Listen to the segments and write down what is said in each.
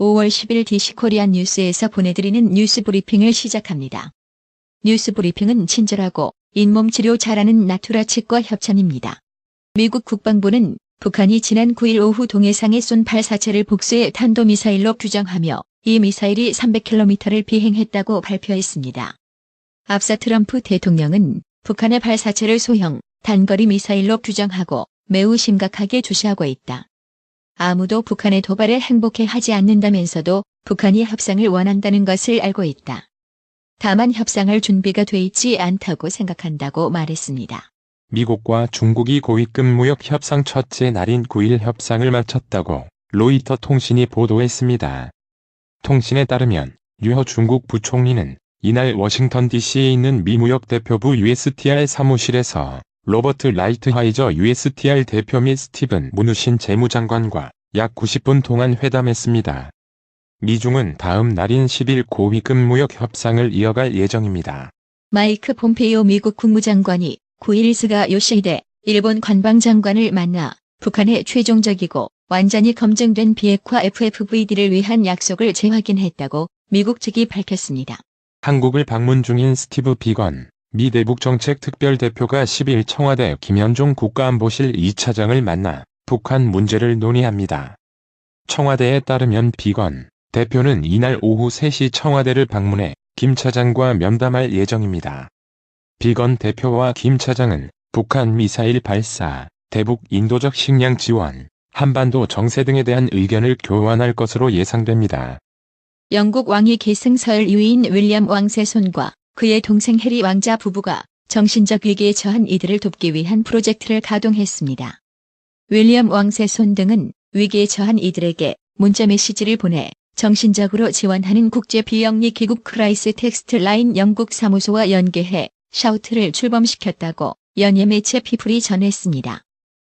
5월 10일 DC코리안 뉴스에서 보내드리는 뉴스 브리핑을 시작합니다. 뉴스 브리핑은 친절하고 잇몸 치료 잘하는 나투라 치과 협찬입니다. 미국 국방부는 북한이 지난 9일 오후 동해상에 쏜 발사체를 복수의 탄도미사일로 규정하며 이 미사일이 300km를 비행했다고 발표했습니다. 앞서 트럼프 대통령은 북한의 발사체를 소형, 단거리 미사일로 규정하고 매우 심각하게 주시하고 있다. 아무도 북한의 도발에 행복해하지 않는다면서도 북한이 협상을 원한다는 것을 알고 있다. 다만 협상할 준비가 돼 있지 않다고 생각한다고 말했습니다. 미국과 중국이 고위급 무역 협상 첫째 날인 9일 협상을 마쳤다고 로이터 통신이 보도했습니다. 통신에 따르면 류허 중국 부총리는 이날 워싱턴 DC에 있는 미 무역대표부 USTR 사무실에서 로버트 라이트하이저 USTR 대표 및 스티븐 무누신 재무장관과 약 90분 동안 회담했습니다. 미중은 다음 날인 10일 고위급 무역 협상을 이어갈 예정입니다. 마이크 폼페이오 미국 국무장관이 9일 스가 요시히데 일본 관방장관을 만나 북한의 최종적이고 완전히 검증된 비핵화 FFVD를 위한 약속을 재확인했다고 미국 측이 밝혔습니다. 한국을 방문 중인 스티브 비건 미 대북정책특별대표가 10일 청와대 김현종 국가안보실 2차장을 만나 북한 문제를 논의합니다. 청와대에 따르면 비건 대표는 이날 오후 3시 청와대를 방문해 김 차장과 면담할 예정입니다. 비건 대표와 김 차장은 북한 미사일 발사, 대북 인도적 식량 지원, 한반도 정세 등에 대한 의견을 교환할 것으로 예상됩니다. 영국 왕위 계승 설 유인 윌리엄 왕세 손과 그의 동생 해리 왕자 부부가 정신적 위기에 처한 이들을 돕기 위한 프로젝트를 가동했습니다. 윌리엄 왕세 손 등은 위기에 처한 이들에게 문자 메시지를 보내 정신적으로 지원하는 국제 비영리 기구 크라이스 텍스트 라인 영국 사무소와 연계해 샤우트를 출범시켰다고 연예 매체 피플이 전했습니다.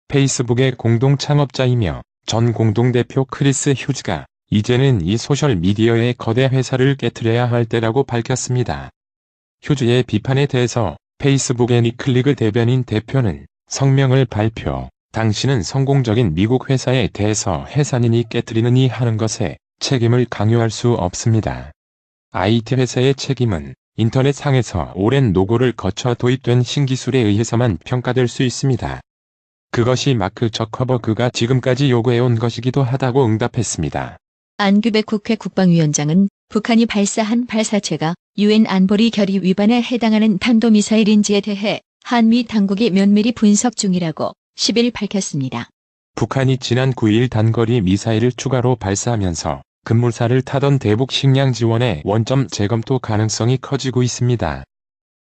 페이스북의 공동 창업자이며 전 공동대표 크리스 휴즈가 이제는 이 소셜미디어의 거대 회사를 깨트려야 할 때라고 밝혔습니다. 휴즈의 비판에 대해서 페이스북의 니클리그 대변인 대표는 성명을 발표, 당신은 성공적인 미국 회사에 대해서 해산이니 깨트리느니 하는 것에 책임을 강요할 수 없습니다. IT 회사의 책임은 인터넷상에서 오랜 노고를 거쳐 도입된 신기술에 의해서만 평가될 수 있습니다. 그것이 마크 저커버그가 지금까지 요구해온 것이기도 하다고 응답했습니다. 안규백 국회 국방위원장은 북한이 발사한 발사체가 UN 안보리 결의 위반에 해당하는 탄도미사일인지에 대해 한미 당국이 면밀히 분석 중이라고 10일 밝혔습니다. 북한이 지난 9일 단거리 미사일을 추가로 발사하면서 급물살을 타던 대북 식량 지원의 원점 재검토 가능성이 커지고 있습니다.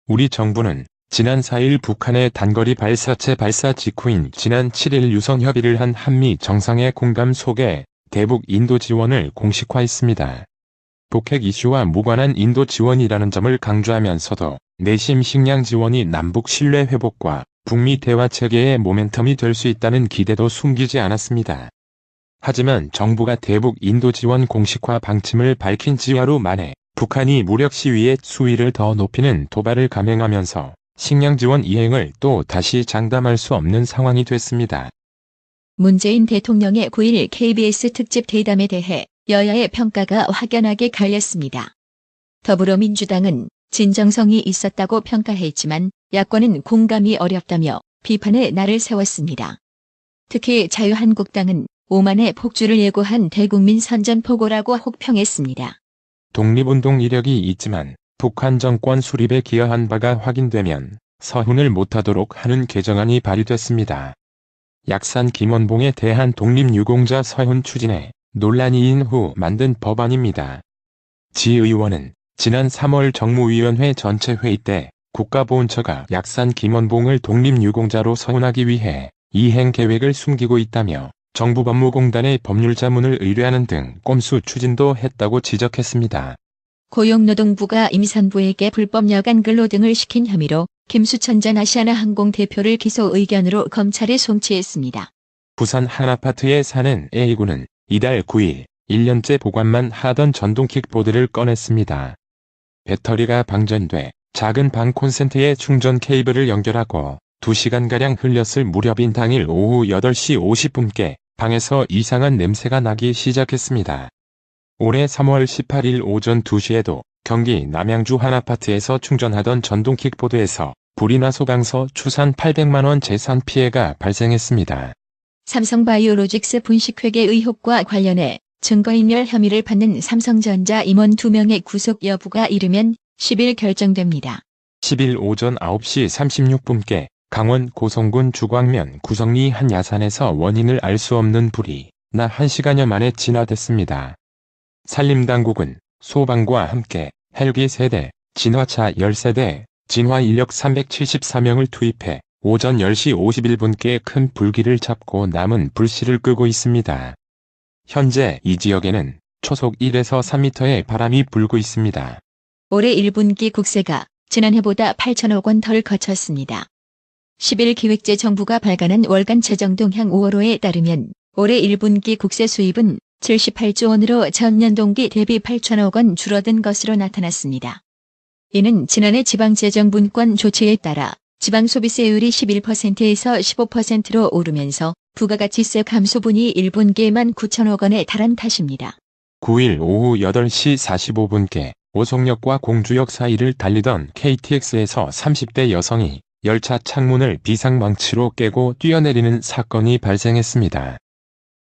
우리 정부는 지난 4일 북한의 단거리 발사체 발사 직후인 지난 7일 유성 협의를 한 한미 정상의 공감 속에 대북 인도 지원을 공식화했습니다. 북핵 이슈와 무관한 인도 지원이라는 점을 강조하면서도 내심 식량 지원이 남북 신뢰 회복과 북미 대화 체계의 모멘텀이 될 수 있다는 기대도 숨기지 않았습니다. 하지만 정부가 대북 인도 지원 공식화 방침을 밝힌 지하루 만에 북한이 무력 시위의 수위를 더 높이는 도발을 감행하면서 식량 지원 이행을 또 다시 장담할 수 없는 상황이 됐습니다. 문재인 대통령의 9일 KBS 특집 대담에 대해 여야의 평가가 확연하게 갈렸습니다. 더불어민주당은 진정성이 있었다고 평가했지만 야권은 공감이 어렵다며 비판의 날을 세웠습니다. 특히 자유한국당은 오만의 폭주를 예고한 대국민 선전포고라고 혹평했습니다. 독립운동 이력이 있지만 북한 정권 수립에 기여한 바가 확인되면 서훈을 못하도록 하는 개정안이 발의됐습니다. 약산 김원봉에 대한 독립유공자 서훈 추진에 논란이 인 후 만든 법안입니다. 지 의원은 지난 3월 정무위원회 전체 회의 때 국가보훈처가 약산 김원봉을 독립유공자로 서훈하기 위해 이행 계획을 숨기고 있다며 정부법무공단에 법률자문을 의뢰하는 등 꼼수 추진도 했다고 지적했습니다. 고용노동부가 임산부에게 불법 여간 근로 등을 시킨 혐의로 김수천 전 아시아나항공 대표를 기소 의견으로 검찰에 송치했습니다. 부산 한 아파트에 사는 A군은 이달 9일 1년째 보관만 하던 전동 킥보드를 꺼냈습니다. 배터리가 방전돼 작은 방 콘센트에 충전 케이블을 연결하고 2시간가량 흘렸을 무렵인 당일 오후 8시 50분께 방에서 이상한 냄새가 나기 시작했습니다. 올해 3월 18일 오전 2시에도 경기 남양주 한 아파트에서 충전하던 전동 킥보드에서 불이 나 소방서 추산 800만 원 재산 피해가 발생했습니다. 삼성바이오로직스 분식회계 의혹과 관련해 증거인멸 혐의를 받는 삼성전자 임원 2명의 구속 여부가 이르면 10일 결정됩니다. 10일 오전 9시 36분께 강원 고성군 주광면 구성리 한 야산에서 원인을 알 수 없는 불이 나 1시간여 만에 진화됐습니다. 산림당국은 소방과 함께 헬기 3대, 진화차 13대, 진화 인력 374명을 투입해 오전 10시 51분께 큰 불길을 잡고 남은 불씨를 끄고 있습니다. 현재 이 지역에는 초속 1에서 3m의 바람이 불고 있습니다. 올해 1분기 국세가 지난해보다 8천억 원 덜 거쳤습니다. 10일 기획재정부가 발간한 월간 재정동향 5월호에 따르면 올해 1분기 국세 수입은 78조 원으로 전년 동기 대비 8천억 원 줄어든 것으로 나타났습니다. 이는 지난해 지방재정분권 조치에 따라 지방소비세율이 11%에서 15%로 오르면서 부가가치세 감소분이 1분기에만 9천억 원에 달한 탓입니다. 9일 오후 8시 45분께 오송역과 공주역 사이를 달리던 KTX에서 30대 여성이 열차 창문을 비상망치로 깨고 뛰어내리는 사건이 발생했습니다.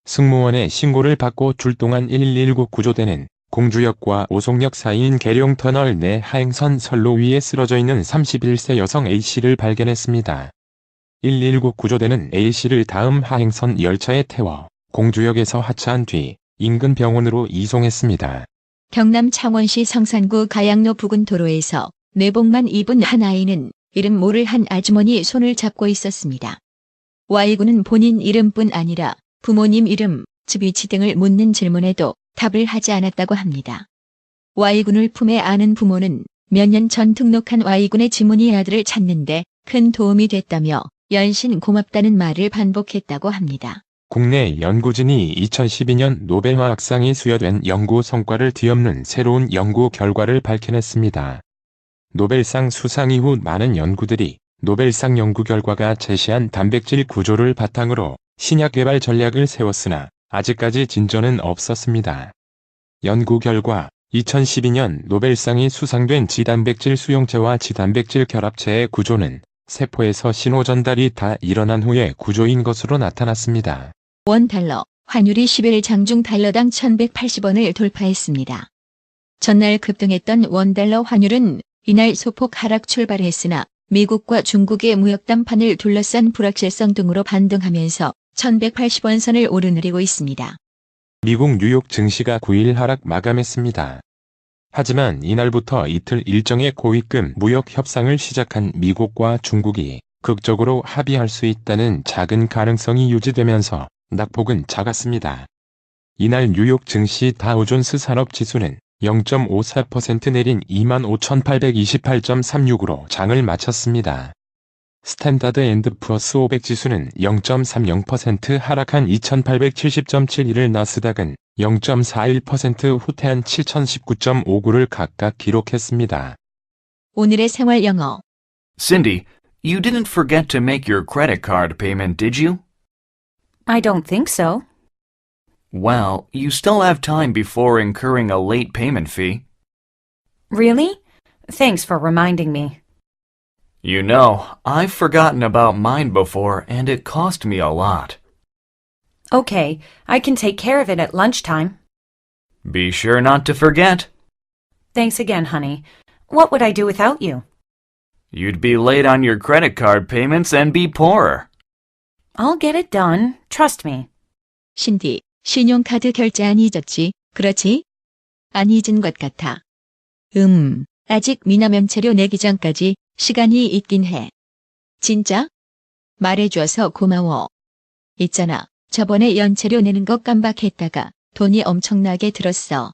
승무원의 신고를 받고 출동한 119 구조대는 공주역과 오송역 사이인 계룡터널 내 하행선 선로 위에 쓰러져 있는 31세 여성 A씨를 발견했습니다. 119 구조대는 A씨를 다음 하행선 열차에 태워 공주역에서 하차한 뒤 인근 병원으로 이송했습니다. 경남 창원시 성산구 가양로 부근 도로에서 내복만 입은 한 아이는 이름 모를 한 아주머니 손을 잡고 있었습니다. Y군은 본인 이름뿐 아니라 부모님 이름, 집 위치 등을 묻는 질문에도 답을 하지 않았다고 합니다. Y군을 품에 안은 부모는 몇 년 전 등록한 Y군의 지문이 아들을 찾는데 큰 도움이 됐다며 연신 고맙다는 말을 반복했다고 합니다. 국내 연구진이 2012년 노벨화학상이 수여된 연구 성과를 뒤엎는 새로운 연구 결과를 밝혀냈습니다. 노벨상 수상 이후 많은 연구들이 노벨상 연구 결과가 제시한 단백질 구조를 바탕으로 신약 개발 전략을 세웠으나 아직까지 진전은 없었습니다. 연구 결과 2012년 노벨상이 수상된 지단백질 수용체와 지단백질 결합체의 구조는 세포에서 신호 전달이 다 일어난 후의 구조인 것으로 나타났습니다. 원달러, 환율이 10일 장중 달러당 1180원을 돌파했습니다. 전날 급등했던 원달러 환율은 이날 소폭 하락 출발했으나 미국과 중국의 무역 담판을 둘러싼 불확실성 등으로 반등하면서 1180원 선을 오르내리고 있습니다. 미국 뉴욕 증시가 9일 하락 마감했습니다. 하지만 이날부터 이틀 일정의 고위급 무역 협상을 시작한 미국과 중국이 극적으로 합의할 수 있다는 작은 가능성이 유지되면서 낙폭은 작았습니다. 이날 뉴욕 증시 다우존스 산업지수는 0.54% 내린 25,828.36으로 장을 마쳤습니다. 스탠다드 앤드 푸어스 500 지수는 0.30% 하락한 2,870.71을 나스닥은 0.41% 후퇴한 7,019.59를 각각 기록했습니다. 오늘의 생활 영어. Cindy, you didn't forget to make your credit card payment, did you? I don't think so. Well, you still have time before incurring a late payment fee. Really? Thanks for reminding me. You know, I've forgotten about mine before and it cost me a lot. Okay, I can take care of it at lunchtime. Be sure not to forget. Thanks again, honey. What would I do without you? You'd be late on your credit card payments and be poorer. I'll get it done. Trust me. 신디, 신용카드 결제 안 잊었지? 그렇지? 안 잊은 것 같아. 아직 미납연체료 내기 전까지 시간이 있긴 해. 진짜? 말해줘서 고마워. 있잖아, 저번에 연체료 내는 거 깜박했다가 돈이 엄청나게 들었어.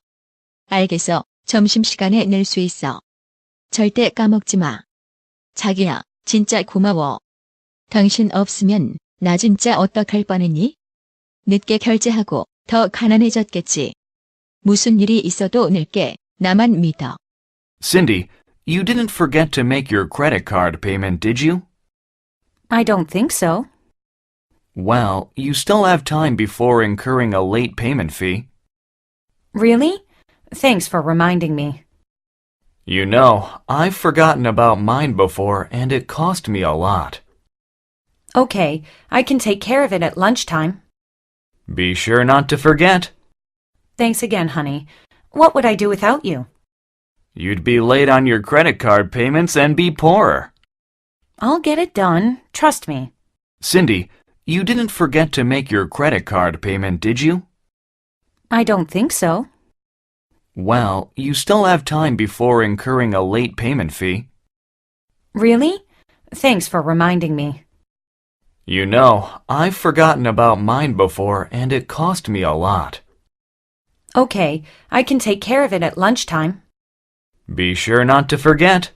알겠어, 점심시간에 낼 수 있어. 절대 까먹지 마. 자기야, 진짜 고마워. 당신 없으면 나 진짜 어떡할 뻔했니? 늦게 결제하고 더 가난해졌겠지. 무슨 일이 있어도 낼게. 나만 믿어. Cindy, you didn't forget to make your credit card payment, did you? I don't think so. Well, you still have time before incurring a late payment fee. Really? Thanks for reminding me. You know, I've forgotten about mine before and it cost me a lot. Okay, I can take care of it at lunchtime. Be sure not to forget. Thanks again, honey. What would I do without you? You'd be late on your credit card payments and be poorer. I'll get it done. Trust me. Cindy, you didn't forget to make your credit card payment, did you? I don't think so. Well, you still have time before incurring a late payment fee. Really? Thanks for reminding me. You know, I've forgotten about mine before and it cost me a lot. Okay, I can take care of it at lunchtime. Be sure not to forget.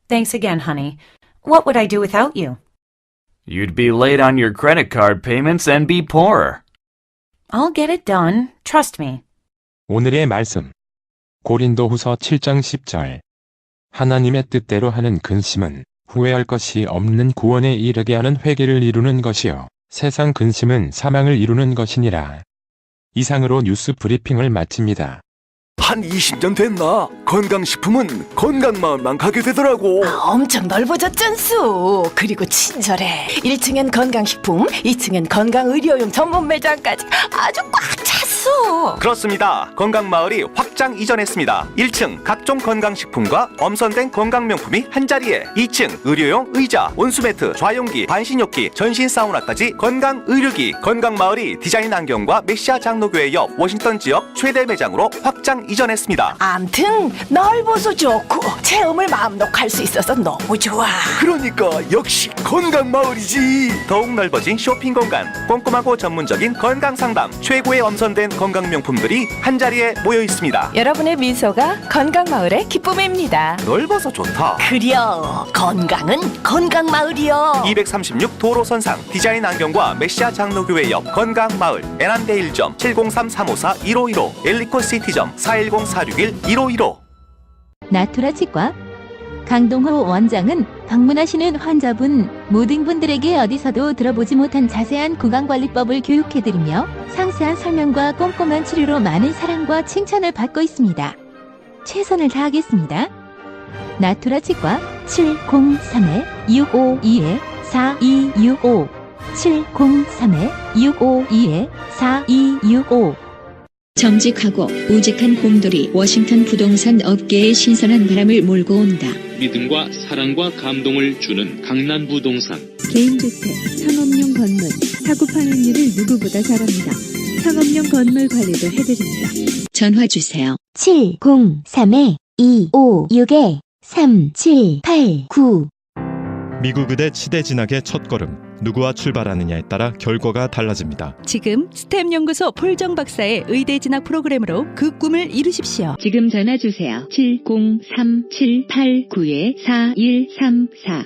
Thanks again, honey. What would I do without you? You'd be late on your credit card payments and be poorer. I'll get it done. Trust me. 오늘의 말씀. 고린도후서 7장 10절. 하나님의 뜻대로 하는 근심은 후회할 것이 없는 구원에 이르게 하는 회개를 이루는 것이요 세상 근심은 사망을 이루는 것이니라. 이상으로 뉴스 브리핑을 마칩니다. 한 20년 됐나? 건강식품은 건강마을만 가게 되더라고. 엄청 넓어졌잖수. 그리고 친절해. 1층엔 건강식품, 2층엔 건강의료용 전문 매장까지 아주 꽉 찼어. 그렇습니다. 건강마을이 확장 이전했습니다. 1층 각종 건강식품과 엄선된 건강명품이 한자리에, 2층 의료용 의자, 온수매트, 좌용기, 반신욕기, 전신 사우나까지 건강의료기. 건강마을이 디자인 안경과 메시아 장로교회 옆 워싱턴 지역 최대 매장으로 확장 이전했습니다. 암튼 넓어서 좋고 체험을 마음 놓고 할 수 있어서 너무 좋아. 그러니까 역시 건강마을이지. 더욱 넓어진 쇼핑 공간, 꼼꼼하고 전문적인 건강상담, 최고의 엄선된 건강명품들이 한자리에 모여 있습니다. 여러분의 미소가 건강마을의 기쁨입니다. 넓어서 좋다. 그려 건강은 건강마을이여. 236 도로선상 디자인 안경과 메시아 장로교회 옆 건강마을, 애난데 1점 703-354-1515, 엘리코시티점 410-461-1515. 나투라 치과 강동호 원장은 방문하시는 환자분 모든 분들에게 어디서도 들어보지 못한 자세한 구강관리법을 교육해드리며 상세한 설명과 꼼꼼한 치료로 많은 사랑과 칭찬을 받고 있습니다. 최선을 다하겠습니다. 나투라 치과 703-652-4265 703-652-4265 정직하고 우직한 곰돌이 워싱턴 부동산 업계의 신선한 바람을 몰고 온다. 믿음과 사랑과 감동을 주는 강남부동산. 개인주택, 상업용 건물, 사고 파행률을 누구보다 잘합니다. 상업용 건물 관리도 해드립니다. 전화 주세요. 703-256-3789 미국 의대 치대 진학의 첫걸음, 누구와 출발하느냐에 따라 결과가 달라집니다. 지금 스템 연구소 폴정 박사의 의대 진학 프로그램으로 그 꿈을 이루십시오. 지금 전화 주세요. 703-789-4134